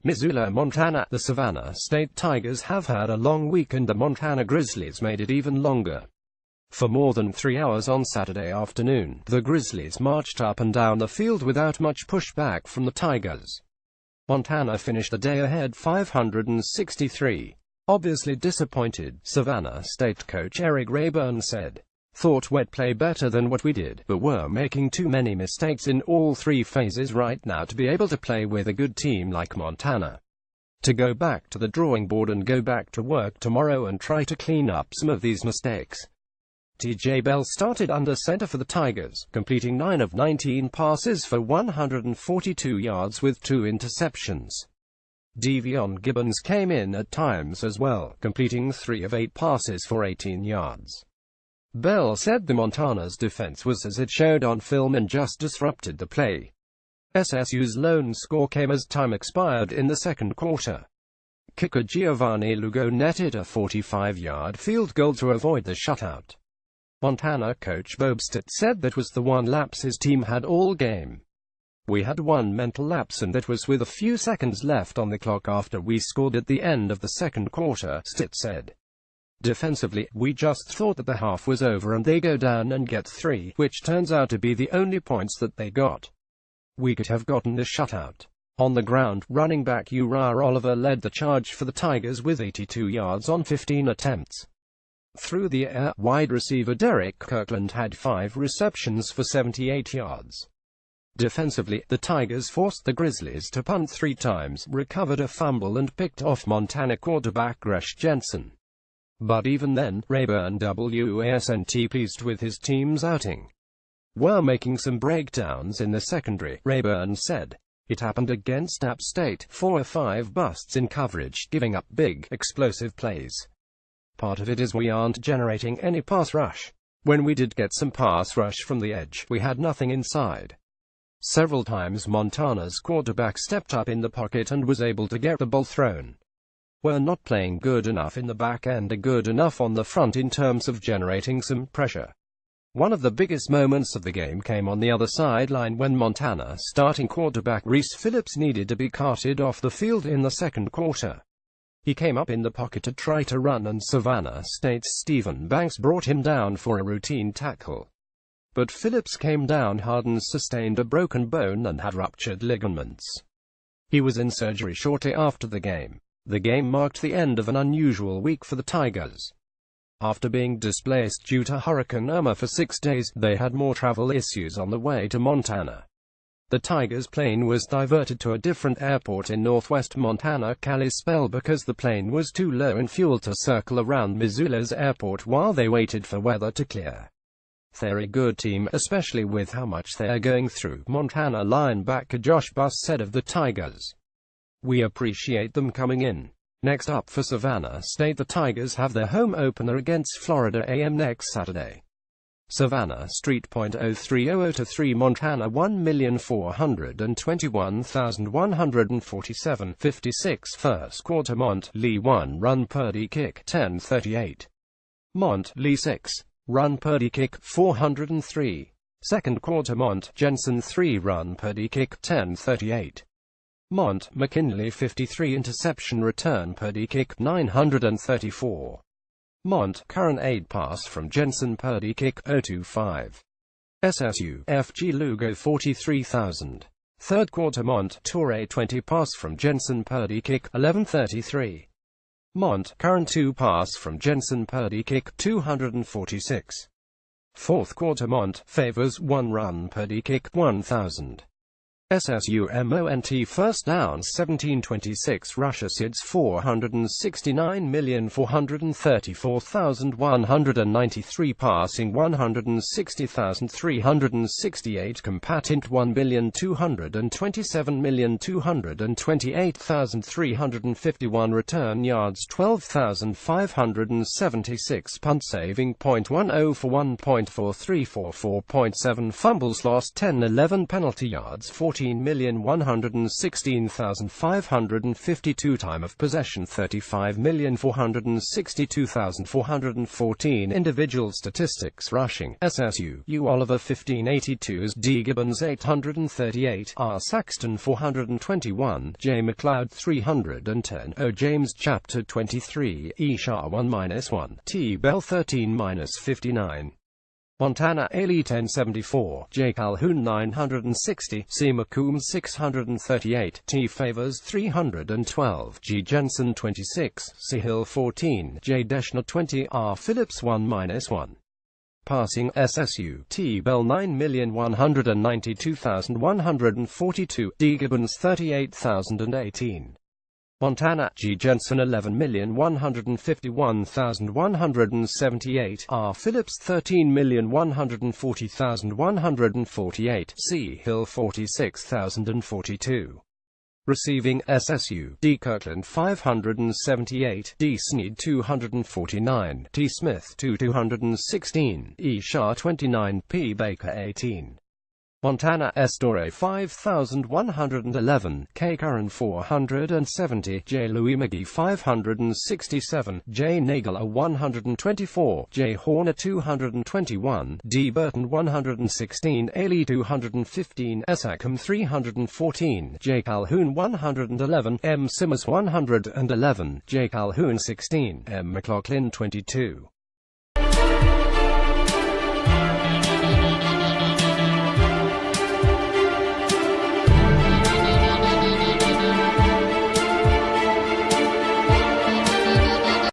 MISSOULA, Montana. The Savannah State Tigers have had a long week and the Montana Grizzlies made it even longer. For more than 3 hours on Saturday afternoon, the Grizzlies marched up and down the field without much pushback from the Tigers. Montana finished the day ahead 563. Obviously disappointed, Savannah State coach Eric Rayburn said. Thought we'd play better than what we did, but we're making too many mistakes in all three phases right now to be able to play with a good team like Montana. To go back to the drawing board and go back to work tomorrow and try to clean up some of these mistakes. TJ Bell started under center for the Tigers, completing 9 of 19 passes for 142 yards with 2 interceptions. Devion Gibbons came in at times as well, completing 3 of 8 passes for 18 yards. Bell said the Montana's defense was as it showed on film and just disrupted the play. SSU's lone score came as time expired in the second quarter. Kicker Giovanni Lugo netted a 45-yard field goal to avoid the shutout. Montana coach Bob Stitt said that was the one lapse his team had all game. We had one mental lapse and that was with a few seconds left on the clock after we scored at the end of the second quarter, Stitt said. Defensively, we just thought that the half was over and they go down and get 3, which turns out to be the only points that they got. We could have gotten the shutout. On the ground, running back Uriah Oliver led the charge for the Tigers with 82 yards on 15 attempts. Through the air, wide receiver Derek Kirkland had 5 receptions for 78 yards. Defensively, the Tigers forced the Grizzlies to punt 3 times, recovered a fumble and picked off Montana quarterback Gresh Jensen. But even then, Rayburn wasn't pleased with his team's outing. We're making some breakdowns in the secondary, Rayburn said. It happened against App State, 4 or 5 busts in coverage, giving up big, explosive plays. Part of it is we aren't generating any pass rush. When we did get some pass rush from the edge, we had nothing inside. Several times Montana's quarterback stepped up in the pocket and was able to get the ball thrown. We're not playing good enough in the back end or good enough on the front in terms of generating some pressure. One of the biggest moments of the game came on the other sideline when Montana starting quarterback Reese Phillips needed to be carted off the field in the second quarter. He came up in the pocket to try to run and Savannah State's Stephen Banks brought him down for a routine tackle. But Phillips came down hard and sustained a broken bone and had ruptured ligaments. He was in surgery shortly after the game. The game marked the end of an unusual week for the Tigers. After being displaced due to Hurricane Irma for 6 days, they had more travel issues on the way to Montana. The Tigers' plane was diverted to a different airport in northwest Montana, Kalispell, because the plane was too low in fuel to circle around Missoula's airport while they waited for weather to clear. They're a good team, especially with how much they're going through, Montana linebacker Josh Buss said of the Tigers. We appreciate them coming in. Next up for Savannah State, the Tigers have their home opener against Florida A&M next Saturday. Savannah Street .0300 to 3 Montana 1,421,147 56 first quarter Mont Lee 1 run Purdy kick 10:38. Mont Lee 6 run Purdy kick 403. Second quarter Mont Jensen 3 run Purdy kick 10:38. Mont McKinley 53 interception return Purdy kick 934. Mont current 8 pass from Jensen Purdy kick 025. SSU FG Lugo 43,000. Third quarter Mont Torre 20 pass from Jensen Purdy kick 1133. Mont current 2 pass from Jensen Purdy kick 246. Fourth quarter Mont favors 1 run Purdy kick 1000. SSU MONT first down 1726 Russia SIDS 469,434,193 passing 160,368 combatant 1,227,228,351 return yards 12,576 punt saving .10 for 1.4344.7 fumbles lost 10-11 penalty yards 40 14,116,552. Time of possession 35,462,414. Individual statistics. Rushing SSU: U. Oliver 1582s, D. Gibbons 838, R. Saxton 421, J. McLeod 310, O. James chapter 23, E. Shah 1-1, T. Bell 13-59. Montana Ailey 1074, J. Calhoun 960, C. McCombs 638, T. Favors 312, G. Jensen 26, C. Hill 14, J. Deschner 20, R. Phillips 1-1. Passing SSU: T. Bell 9,192,142, D. Gibbons 38,018. Montana G. Jensen 11,151,178, R. Phillips 13,140,148, C. Hill 46,042. Receiving SSU: D. Kirkland 578, D. Sneed 249, T. Smith 216, E. Shah 29, P. Baker 18. Montana S. Dore 5111, K. Curran 470, J. Louis McGee 567, J. Nagler 124, J. Horner 221, D. Burton 116, Ailey 215, S. Ackham 314, J. Calhoun 111, M. Simmers 111, J. Calhoun 16, M. McLaughlin 22.